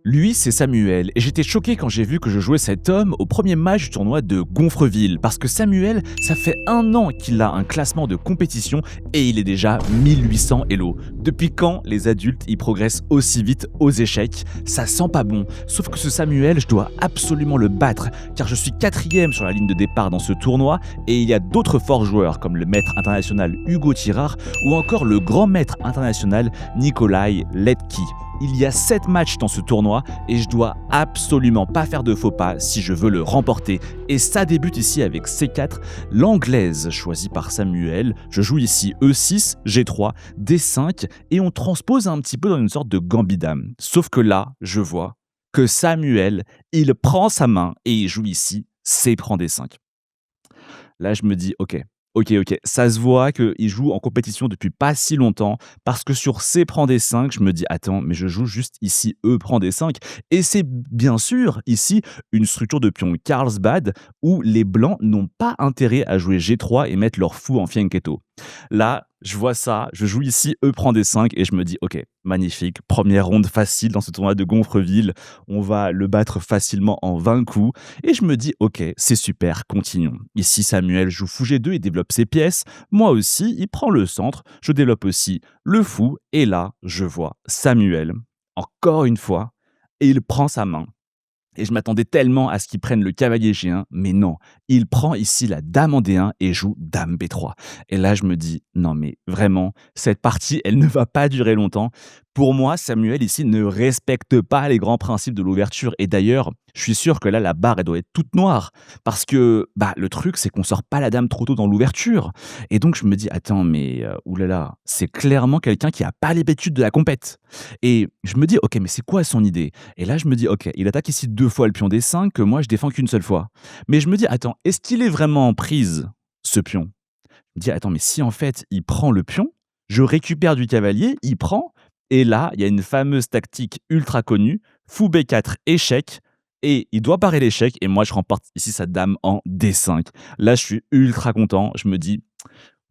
Lui, c'est Samuel, et j'étais choqué quand j'ai vu que je jouais cet homme au premier match du tournoi de Gonfreville, parce que Samuel, ça fait 1 an qu'il a un classement de compétition et il est déjà 1800 Elo. Depuis quand les adultes y progressent aussi vite aux échecs? Ça sent pas bon. Sauf que ce Samuel, je dois absolument le battre, car je suis 4e sur la ligne de départ dans ce tournoi, et il y a d'autres forts joueurs comme le maître international Hugo Tirard ou encore le grand maître international Nikolai Letki. Il y a 7 matchs dans ce tournoi et je dois absolument pas faire de faux pas si je veux le remporter. Et ça débute ici avec C4, l'anglaise choisie par Samuel. Je joue ici E6, G3, D5 et on transpose un petit peu dans une sorte de gambit-dame. Sauf que là, je vois que Samuel, il prend sa main et il joue ici C prend D5. Là, je me dis: OK, ça se voit qu'il joue en compétition depuis pas si longtemps parce que sur C prend D5, je me dis: «Attends, mais je joue juste ici E prend D5» et c'est bien sûr ici une structure de pion Carlsbad où les blancs n'ont pas intérêt à jouer G3 et mettre leur fou en fianchetto. Là, je vois ça, je joue ici E prend D5 et je me dis: «OK, magnifique, première ronde facile dans ce tournoi de Gonfreville, on va le battre facilement en 20 coups» et je me dis: «OK, c'est super, continuons». Ici, Samuel joue fou G2 et développe ses pièces. Moi aussi, il prend le centre, je développe aussi le fou et là, je vois Samuel, encore une fois, et il prend sa main et je m'attendais tellement à ce qu'il prenne le cavalier G1, mais non, il prend ici la dame en D1 et joue dame B3. Et là, je me dis: «Non mais vraiment, cette partie, elle ne va pas durer longtemps». Pour moi, Samuel ici ne respecte pas les grands principes de l'ouverture et d'ailleurs, je suis sûr que là, la barre, elle doit être toute noire parce que, bah, le truc, c'est qu'on sort pas la dame trop tôt dans l'ouverture et donc je me dis: «Attends mais ouh là là, c'est clairement quelqu'un qui a pas l'habitude de la compète» et je me dis: «OK, mais c'est quoi son idée?» Et là, je me dis: «OK, il attaque ici 2 fois le pion D5 que moi je défends qu'une seule fois». Mais je me dis: «Attends, est-ce qu'il est vraiment en prise, ce pion?» Je me dis: «Attends, mais si en fait il prend le pion, je récupère du cavalier, il prend» et là, il y a une fameuse tactique ultra connue, fou B4 échec et il doit parer l'échec et moi je remporte ici sa dame en D5. Là, je suis ultra content, je me dis: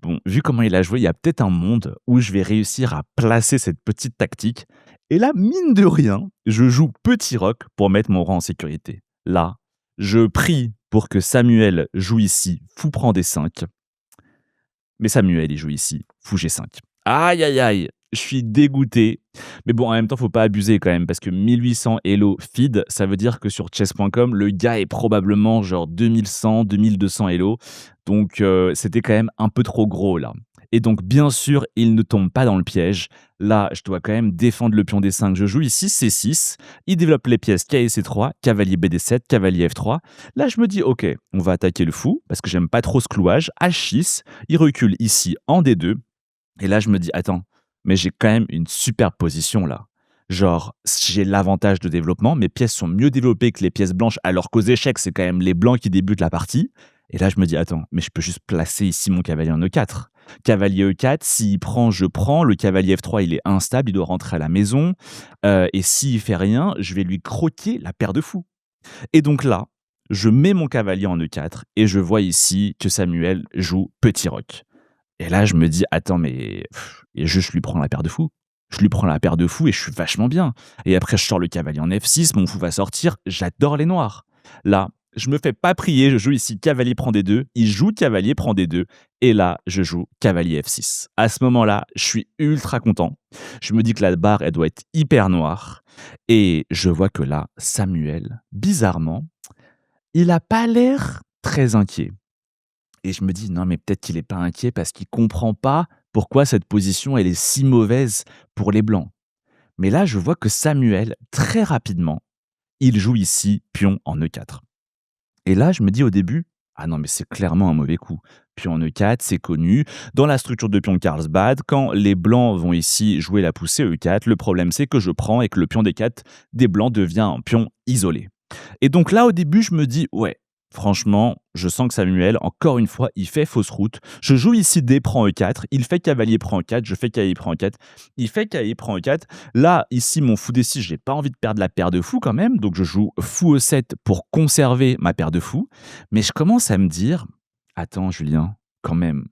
«Bon, vu comment il a joué, il y a peut-être un monde où je vais réussir à placer cette petite tactique» et là, mine de rien, je joue petit roc pour mettre mon rang en sécurité. Là, je prie pour que Samuel joue ici fou prend D5 mais Samuel, il joue ici, fou G5. Aïe, aïe, aïe, je suis dégoûté. Mais bon, en même temps, faut pas abuser quand même, parce que 1800 Elo feed, ça veut dire que sur chess.com, le gars est probablement genre 2100, 2200 Elo. Donc, c'était quand même un peu trop gros là. Et donc, bien sûr, il ne tombe pas dans le piège. Là, je dois quand même défendre le pion D5. Je joue ici C6. Il développe les pièces K et C3, cavalier BD7, cavalier F3. Là, je me dis, OK, on va attaquer le fou, parce que j'aime pas trop ce clouage. H6, il recule ici en D2. Et là, je me dis, attends, mais j'ai quand même une super position là. Genre, j'ai l'avantage de développement, mes pièces sont mieux développées que les pièces blanches, alors qu'aux échecs, c'est quand même les blancs qui débutent la partie. Et là, je me dis, attends, mais je peux juste placer ici mon cavalier en E4. Cavalier E4, s'il prend, je prends. Le cavalier F3, il est instable, il doit rentrer à la maison. Et s'il fait rien, je vais lui croquer la paire de fous. Et donc là, je mets mon cavalier en E4 et je vois ici que Samuel joue petit roc. Et là, je me dis: «Attends, mais et je lui prends la paire de fous. Je lui prends la paire de fous et je suis vachement bien» et après je sors le cavalier en F6, mon fou va sortir, j'adore les noirs. Là, je me fais pas prier, je joue ici cavalier prend D2, il joue cavalier prend D2 et là, je joue cavalier F6. À ce moment-là, je suis ultra content. Je me dis que la barre, elle doit être hyper noire et je vois que là, Samuel, bizarrement, il a pas l'air très inquiet. Et je me dis: «Non, mais peut-être qu'il est pas inquiet parce qu'il comprend pas pourquoi cette position, elle est si mauvaise pour les blancs». Mais là, je vois que Samuel, très rapidement, il joue ici pion en E4. Et là, je me dis au début: «Ah non, mais c'est clairement un mauvais coup». Pion en E4, c'est connu. Dans la structure de pion de Carlsbad, quand les blancs vont ici jouer la poussée E4, le problème, c'est que je prends et que le pion D4 des blancs devient un pion isolé. Et donc là, au début, je me dis: «Ouais, franchement, je sens que Samuel, encore une fois, il fait fausse route. Je joue ici D prend E4, il fait cavalier prend E4, je fais cavalier prend E4, il fait cavalier prend E4. Là, ici, mon fou D6, j'ai pas envie de perdre la paire de fous quand même, donc je joue fou E7 pour conserver ma paire de fous. Mais je commence à me dire: "Attends Julien, quand même,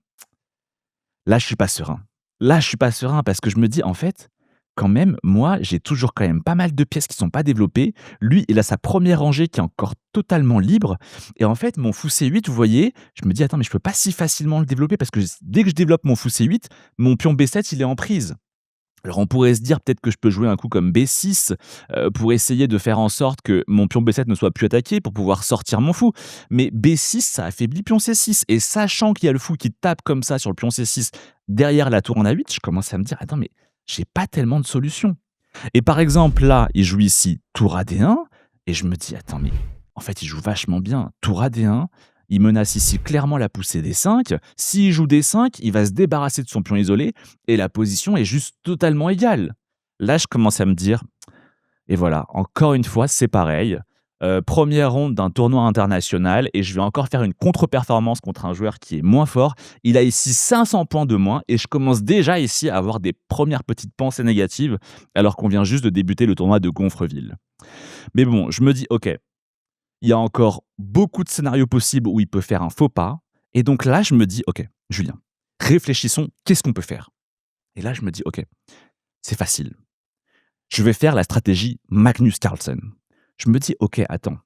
là, je suis pas serein". Là, je suis pas serein parce que je me dis: «En fait, quand même, moi, j'ai toujours quand même pas mal de pièces qui sont pas développées. Lui, il a sa première rangée qui est encore totalement libre et en fait, mon fou C8, vous voyez, je me dis: «Attends, mais je peux pas si facilement le développer parce que dès que je développe mon fou C8, mon pion B7, il est en prise». Alors on pourrait se dire peut-être que je peux jouer un coup comme B6, pour essayer de faire en sorte que mon pion B7 ne soit plus attaqué pour pouvoir sortir mon fou. Mais B6, ça affaiblit pion C6 et sachant qu'il y a le fou qui tape comme ça sur le pion C6 derrière la tour en A8, je commence à me dire: «Attends mais j'ai pas tellement de solutions». Et par exemple là, il joue ici tour AD1 et je me dis: «Attends mais en fait il joue vachement bien, tour AD1, il menace ici clairement la poussée D5. S'il joue D5, il va se débarrasser de son pion isolé et la position est juste totalement égale». Là, je commence à me dire et voilà, encore une fois, c'est pareil. 1re ronde d'un tournoi international et je vais encore faire une contre-performance contre un joueur qui est moins fort. Il a ici 500 points de moins et je commence déjà ici à avoir des premières petites pensées négatives alors qu'on vient juste de débuter le tournoi de Gonfreville. Mais bon, je me dis: «OK, il y a encore beaucoup de scénarios possibles où il peut faire un faux pas» et donc là, je me dis: «OK, Julien, réfléchissons, qu'est-ce qu'on peut faire?» Et là, je me dis: «OK, c'est facile. Je vais faire la stratégie Magnus Carlsen». Je me dis: «OK, attends,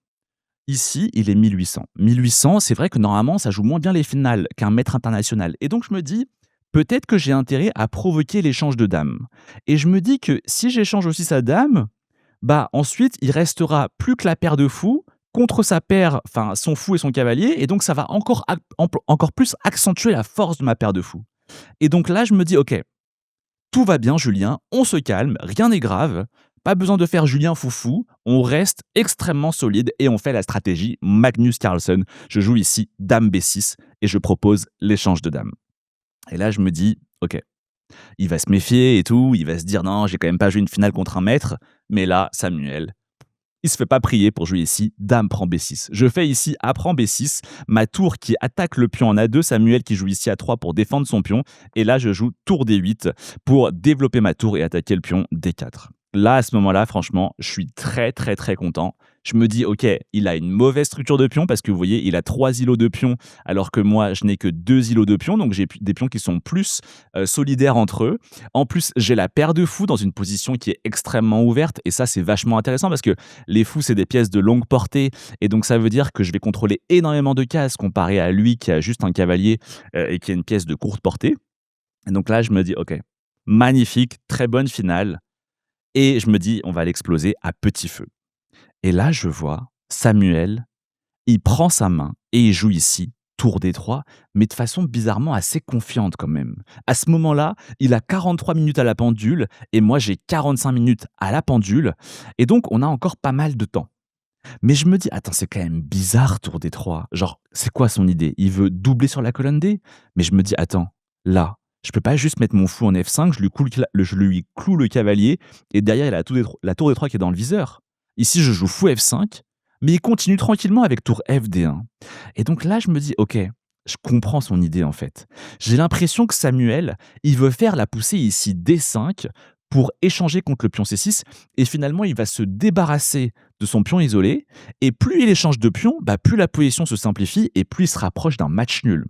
ici, il est 1800. 1800, c'est vrai que normalement, ça joue moins bien les finales qu'un maître international et donc je me dis: «Peut-être que j'ai intérêt à provoquer l'échange de dames» et je me dis que si j'échange aussi sa dame, bah, ensuite, il restera plus que la paire de fous contre sa paire, enfin son fou et son cavalier et donc ça va encore plus accentuer la force de ma paire de fous et donc là, je me dis: «OK, tout va bien Julien, on se calme, rien n'est grave, pas besoin de faire Julien foufou, on reste extrêmement solide et on fait la stratégie Magnus Carlsen. Je joue ici dame B6 et je propose l'échange de dames». Et là, je me dis: «OK, il va se méfier et tout, il va se dire: "Non, j'ai quand même pas joué une finale contre un maître"». Mais là, Samuel, il se fait pas prier pour jouer ici dame prend B6. Je fais ici A prend B6, ma tour qui attaque le pion en A2, Samuel qui joue ici A3 pour défendre son pion, et là je joue tour D8 pour développer ma tour et attaquer le pion D4. Là, à ce moment-là, franchement, je suis très très très content. Je me dis, ok, il a une mauvaise structure de pion parce que vous voyez, il a 3 îlots de pion alors que moi, je n'ai que 2 îlots de pion. Donc j'ai des pions qui sont plus solidaires entre eux. En plus, j'ai la paire de fous dans une position qui est extrêmement ouverte. Et ça, c'est vachement intéressant parce que les fous, c'est des pièces de longue portée. Et donc ça veut dire que je vais contrôler énormément de cases comparé à lui qui a juste un cavalier et qui a une pièce de courte portée. Et donc là, je me dis, ok, magnifique, très bonne finale. Et je me dis, on va l'exploser à petit feu. Et là, je vois Samuel, il prend sa main et il joue ici, tour D3, mais de façon bizarrement assez confiante quand même. À ce moment-là, il a 43 minutes à la pendule et moi j'ai 45 minutes à la pendule. Et donc, on a encore pas mal de temps. Mais je me dis, attends, c'est quand même bizarre, tour D3. Genre, c'est quoi son idée? Il veut doubler sur la colonne D? Mais je me dis, attends, là, je peux pas juste mettre mon fou en F5, je lui cloue le cavalier et derrière, il a la tour D3 qui est dans le viseur. Ici, je joue fou F5, mais il continue tranquillement avec tour FD1. Et donc là, je me dis, ok, je comprends son idée en fait. J'ai l'impression que Samuel, il veut faire la poussée ici D5 pour échanger contre le pion C6 et finalement, il va se débarrasser de son pion isolé et plus il échange de pions, bah, plus la position se simplifie et plus il se rapproche d'un match nul.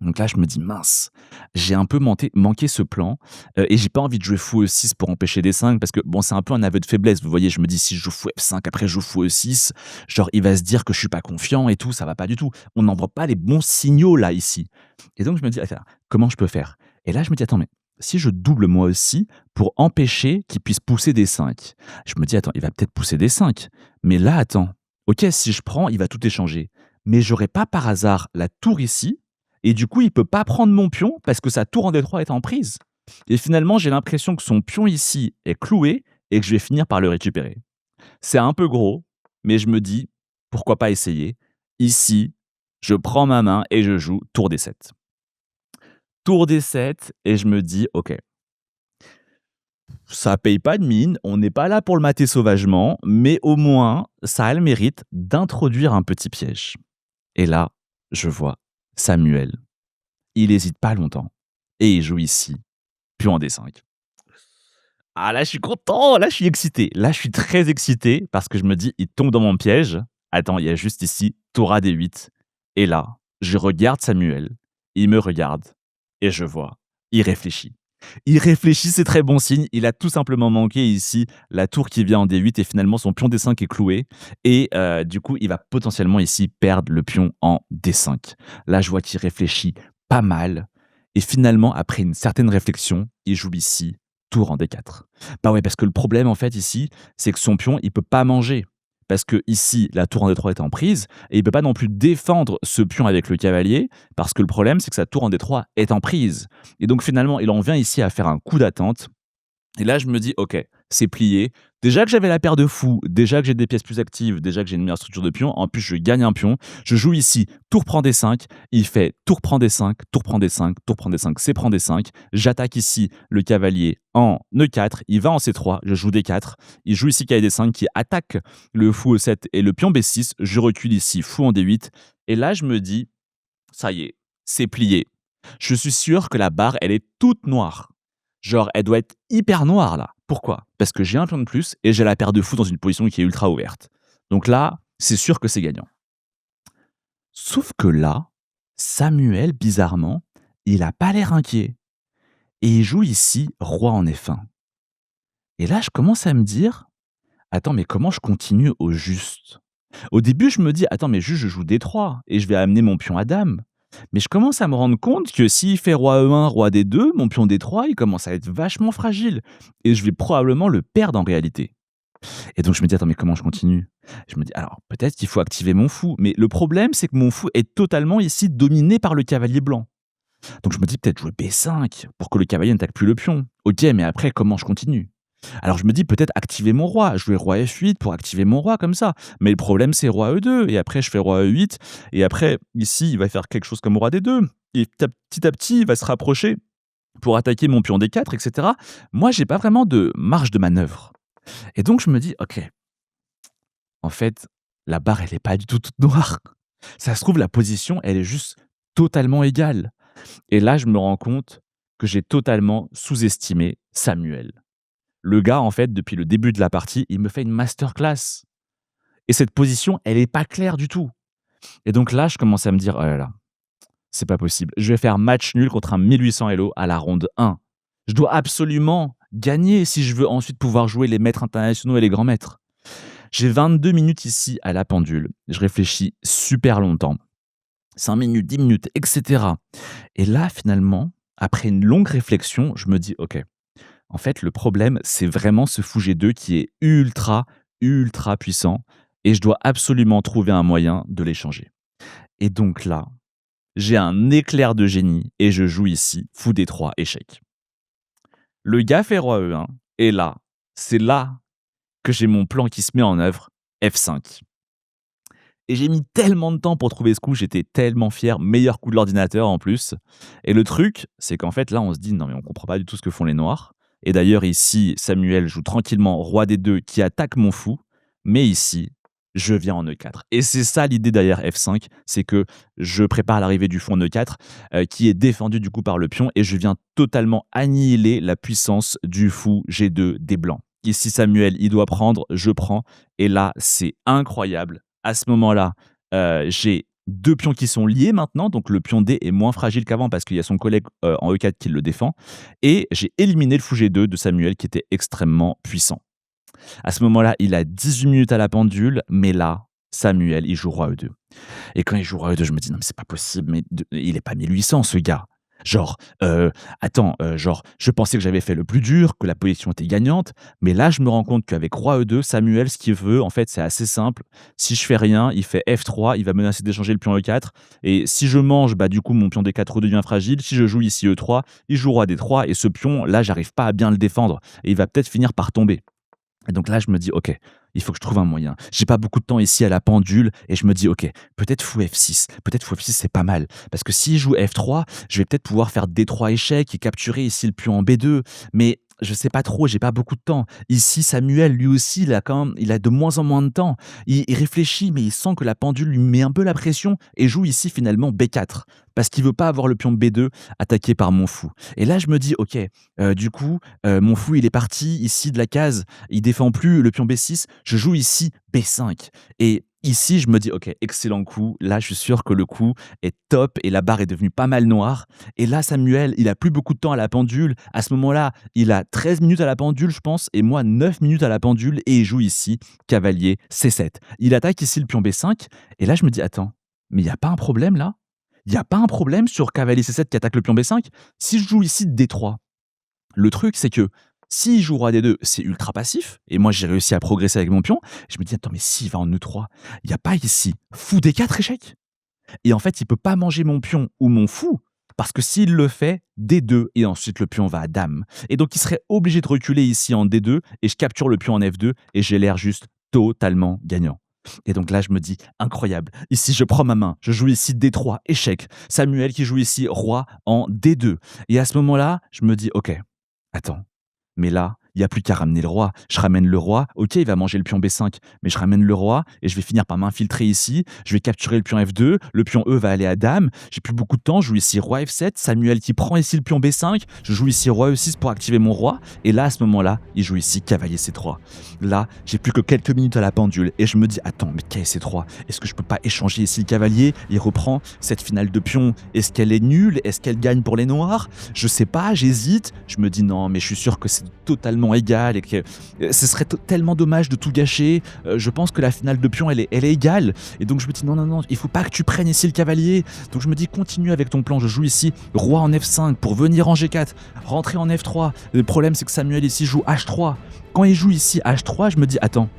Donc là, je me dis: «Mince, j'ai un peu manqué ce plan, et j'ai pas envie de jouer fou E6 pour empêcher D5» parce que bon, c'est un peu un aveu de faiblesse. Vous voyez, je me dis: «Si je joue fou F5, après je joue fou E6, genre il va se dire que je suis pas confiant et tout, ça va pas du tout. On n'envoie pas les bons signaux là, ici». Et donc je me dis: «Attends, comment je peux faire?» Et là, je me dis: «Attends, mais si je double moi aussi pour empêcher qu'il puisse pousser D5?» Je me dis: «Attends, il va peut-être pousser D5, mais là, attends, OK, si je prends, il va tout échanger, mais j'aurais pas par hasard la tour ici et du coup, il peut pas prendre mon pion parce que sa tour en D3 est en prise. Et finalement, j'ai l'impression que son pion ici est cloué et que je vais finir par le récupérer. C'est un peu gros, mais je me dis, pourquoi pas essayer? Ici, je prends ma main et je joue tour D7. Tour D7 et je me dis, ok, ça paye pas de mine, on n'est pas là pour le mater sauvagement, mais au moins, ça a le mérite d'introduire un petit piège. Et là, je vois Samuel. Il hésite pas longtemps et il joue ici, puis en D5. Ah là, je suis content, là, je suis excité. Là, je suis très excité parce que je me dis, il tombe dans mon piège. Attends, il y a juste ici tour A D8. Et là, je regarde Samuel, il me regarde et je vois, il réfléchit. Il réfléchit, c'est très bon signe. Il a tout simplement manqué ici la tour qui vient en D8 et finalement son pion D5 est cloué et du coup, il va potentiellement ici perdre le pion en D5. Là, je vois qu'il réfléchit pas mal et finalement, après une certaine réflexion, il joue ici tour en D4. Bah ouais, parce que le problème en fait ici, c'est que son pion, il peut pas manger. Parce que ici, la tour en D3 est en prise et il peut pas non plus défendre ce pion avec le cavalier parce que le problème, c'est que sa tour en D3 est en prise. Et donc finalement, il en vient ici à faire un coup d'attente. Et là, je me dis, ok, c'est plié. Déjà que j'avais la paire de fous, déjà que j'ai des pièces plus actives, déjà que j'ai une meilleure structure de pion, en plus je gagne un pion. Je joue ici, tour prend D5, il fait tour prend D5, tour prend D5, tour prend D5, C prend D5. J'attaque ici le cavalier en E4, il va en C3, je joue D4. Il joue ici cavalier D5 qui attaque le fou E7 et le pion B6. Je recule ici, fou en D8. Et là, je me dis, ça y est, c'est plié. Je suis sûr que la barre, elle est toute noire. Genre, elle doit être hyper noire là. Pourquoi? Parce que j'ai un pion de plus et j'ai la paire de fou dans une position qui est ultra ouverte. Donc là, c'est sûr que c'est gagnant. Sauf que là, Samuel, bizarrement, il a pas l'air inquiet. Et il joue ici roi en F1. Et là, je commence à me dire, attends, mais comment je continue au juste? Au début, je me dis: «Attends, mais juste je joue D3 et je vais amener mon pion à dame». Mais je commence à me rendre compte que s'il fait roi E1, roi D2, mon pion D3, il commence à être vachement fragile et je vais probablement le perdre en réalité. Et donc je me dis: «Attends, mais comment je continue?» Je me dis: «Alors peut-être qu'il faut activer mon fou». Mais le problème, c'est que mon fou est totalement ici dominé par le cavalier blanc. Donc je me dis: «Peut-être jouer B5 pour que le cavalier n'attaque plus le pion». OK, mais après comment je continue? Alors je me dis peut-être activer mon roi, jouer roi F8 pour activer mon roi comme ça. Mais le problème c'est roi E2 et après je fais roi E8 et après ici il va faire quelque chose comme roi D2 et petit à petit il va se rapprocher pour attaquer mon pion D4 etc. Moi j'ai pas vraiment de marge de manœuvre. Et donc je me dis OK, en fait la barre elle est pas du tout toute noire. Ça se trouve la position elle est juste totalement égale. Et là je me rends compte que j'ai totalement sous-estimé Samuel. Le gars, en fait, depuis le début de la partie, il me fait une masterclass. Et cette position, elle est pas claire du tout. Et donc là, je commence à me dire: «Oh là là, c'est pas possible. Je vais faire match nul contre un 1800 Elo à la ronde 1. Je dois absolument gagner si je veux ensuite pouvoir jouer les maîtres internationaux et les grands maîtres». J'ai 22 minutes ici à la pendule. Je réfléchis super longtemps. 5 minutes, 10 minutes, et cetera. Et là, finalement, après une longue réflexion, je me dis: «OK, en fait, le problème, c'est vraiment ce fou G2 qui est ultra, ultra puissant et je dois absolument trouver un moyen de l'échanger. Et donc là, j'ai un éclair de génie et je joue ici fou D3 échec. Le gars fait roi E1 et là, c'est là que j'ai mon plan qui se met en œuvre, F5. Et j'ai mis tellement de temps pour trouver ce coup, j'étais tellement fier, meilleur coup de l'ordinateur en plus. Et le truc, c'est qu'en fait là, on se dit non mais on comprend pas du tout ce que font les noirs. Et d'ailleurs ici, Samuel joue tranquillement roi des deux qui attaque mon fou, mais ici, je viens en E4. Et c'est ça l'idée derrière F5, c'est que je prépare l'arrivée du fou en E4, qui est défendu du coup par le pion, et je viens totalement annihiler la puissance du fou G2 des blancs. Ici Samuel, il doit prendre, je prends, et là c'est incroyable. À ce moment-là, j'ai 2 pions qui sont liés maintenant, donc le pion D est moins fragile qu'avant parce qu'il y a son collègue, en E4 qui le défend et j'ai éliminé le fou G2 de Samuel qui était extrêmement puissant. À ce moment-là, il a 18 minutes à la pendule, mais là, Samuel, il joue roi E2 et quand il joue roi E2, je me dis: «Non mais c'est pas possible, mais il est pas 1800 ce gars». Genre, attends, genre, je pensais que j'avais fait le plus dur, que la position était gagnante, mais là, je me rends compte qu'avec roi E2, Samuel, ce qu'il veut, en fait, c'est assez simple. Si je fais rien, il fait F3, il va menacer d'échanger le pion E4 et si je mange, bah, du coup, mon pion D4 redevient fragile. Si je joue ici E3, il joue roi D3 et ce pion, là, j'arrive pas à bien le défendre et il va peut-être finir par tomber. Et donc là, je me dis: «OK, il faut que je trouve un moyen». J'ai pas beaucoup de temps ici à la pendule et je me dis: «OK, peut-être fou F6. Peut-être fou F6, c'est pas mal». Parce que s'il joue F3, je vais peut-être pouvoir faire D3 échec et capturer ici le pion en B2. Mais je sais pas trop, j'ai pas beaucoup de temps. Ici, Samuel, lui aussi, il a de moins en moins de temps. Il réfléchit, mais il sent que la pendule lui met un peu la pression et joue ici finalement B4. Parce qu'il veut pas avoir le pion B2 attaqué par mon fou. Et là, je me dis: «OK, du coup, mon fou, il est parti ici de la case, il défend plus le pion B6, je joue ici B5 et Ici, je me dis: «OK, excellent coup. Là, je suis sûr que le coup est top et la barre est devenue pas mal noire» et là, Samuel, il a plus beaucoup de temps à la pendule. À ce moment-là, il a 13 minutes à la pendule, je pense et moi 9 minutes à la pendule et il joue ici cavalier C7. Il attaque ici le pion B5 et là, je me dis: «Attends, mais il y a pas un problème là? Il y a pas un problème sur cavalier C7 qui attaque le pion B5? Si je joue ici D3, le truc, c'est que s'il joue roi D2, c'est ultra passif et moi, j'ai réussi à progresser avec mon pion. Je me dis: «Attends, mais s'il va en E3, il y a pas ici fou D4 échec?» Et en fait, il peut pas manger mon pion ou mon fou parce que s'il le fait, D2 et ensuite le pion va à dame et donc il serait obligé de reculer ici en D2 et je capture le pion en F2 et j'ai l'air juste totalement gagnant. Et donc là, je me dis: «Incroyable, ici je prends ma main, je joue ici D3, échec. Samuel qui joue ici roi en D2» et à ce moment-là, je me dis: «OK, attends, mais là, il y a plus qu'à ramener le roi. Je ramène le roi, OK, il va manger le pion B5, mais je ramène le roi et je vais finir par m'infiltrer ici. Je vais capturer le pion F2, le pion E va aller à dame. J'ai plus beaucoup de temps, je joue ici roi F7, Samuel qui prend ici le pion B5, je joue ici roi E6 pour activer mon roi et là, à ce moment-là, il joue ici cavalier C3. Là, j'ai plus que quelques minutes à la pendule et je me dis: «Attends, mais cavalier C3, est-ce que je peux pas échanger ici le cavalier?» Il reprend cette finale de pion. Est-ce qu'elle est nulle? Est-ce qu'elle gagne pour les noirs? Je sais pas, j'hésite. Je me dis: «Non, mais je suis sûr que c'est totalement égal et que ce serait tellement dommage de tout gâcher. Je pense que la finale de pion, elle est égale. Et donc je me dis: non, non, non, il faut pas que tu prennes ici le cavalier. Donc je me dis: continue avec ton plan. Je joue ici roi en F5 pour venir en G4, rentrer en F3. Le problème, c'est que Samuel ici joue H3. Quand il joue ici H3, je me dis: attends,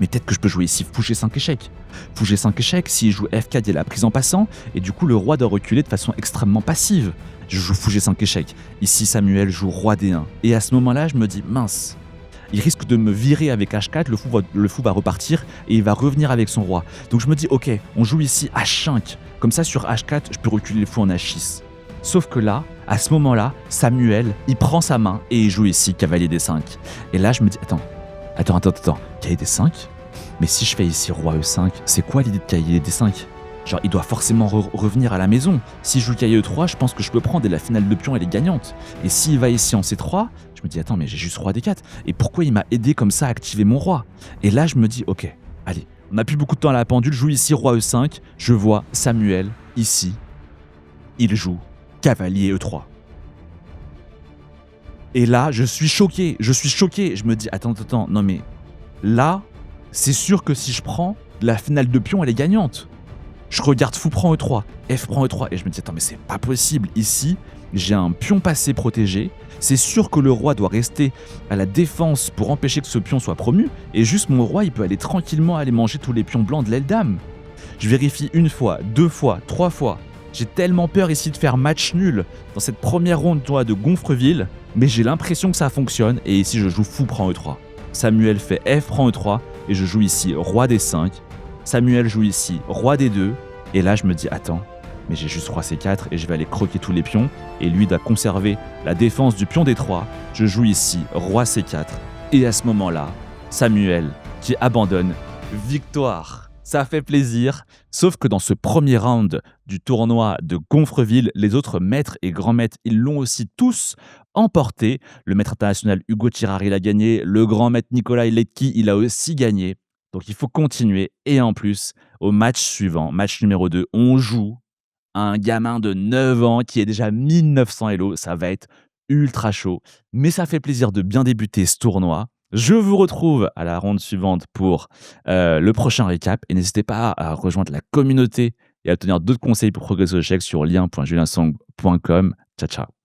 mais peut-être que je peux jouer ici fou G5 échec. Fou G5 échec, s'il joue F4, il y a la prise en passant, et du coup le roi doit reculer de façon extrêmement passive. Je joue fou G5 échec. Ici Samuel joue roi D1. Et à ce moment-là, je me dis: mince, il risque de me virer avec H4, le fou va repartir et il va revenir avec son roi. Donc je me dis: ok, on joue ici H5. Comme ça sur H4, je peux reculer le fou en H6. Sauf que là, à ce moment-là, Samuel, il prend sa main et il joue ici cavalier D5. Et là, je me dis: attends, cavalier D5? Mais si je fais ici roi E5, c'est quoi l'idée de cavalier D5? Genre, il doit forcément revenir à la maison. Si je joue cavalier E3, je pense que je peux prendre et la finale de pion, elle est gagnante. Et s'il va ici en C3, je me dis: attends, mais j'ai juste roi D4. Et pourquoi il m'a aidé comme ça à activer mon roi? Et là, je me dis: ok, allez, on n'a plus beaucoup de temps à la pendule, je joue ici roi E5, je vois Samuel ici, il joue cavalier E3. Et là, je suis choqué. Je me dis: attends, non mais là, c'est sûr que si je prends, la finale de pion, elle est gagnante. Je regarde fou prend E3, F prend E3 et je me dis: attends, mais c'est pas possible. Ici, j'ai un pion passé protégé. C'est sûr que le roi doit rester à la défense pour empêcher que ce pion soit promu. Et juste mon roi, il peut aller tranquillement aller manger tous les pions blancs de l'aile dame. Je vérifie une fois, deux fois, trois fois. J'ai tellement peur ici de faire match nul dans cette première ronde de Gonfreville, mais j'ai l'impression que ça fonctionne et ici je joue fou prend E3. Samuel fait F prend E3 et je joue ici roi D5. Samuel joue ici roi D2 et là je me dis: attends, mais j'ai juste roi C4 et je vais aller croquer tous les pions et lui doit conserver la défense du pion D3. Je joue ici roi C4 et à ce moment-là, Samuel qui abandonne, victoire. Ça fait plaisir, sauf que dans ce premier round du tournoi de Gonfreville, les autres maîtres et grands maîtres, ils l'ont aussi tous emporté. Le maître international Hugo Tirari l'a gagné, le grand maître Nikolai Letki, il a aussi gagné. Donc il faut continuer. Et en plus, au match suivant, match numéro 2, on joue un gamin de 9 ans qui est déjà 1900 Elo. Ça va être ultra chaud. Mais ça fait plaisir de bien débuter ce tournoi. Je vous retrouve à la ronde suivante pour le prochain récap. Et n'hésitez pas à rejoindre la communauté et à obtenir d'autres conseils pour progresser au chèque sur lien.juliensong.com. Ciao, ciao.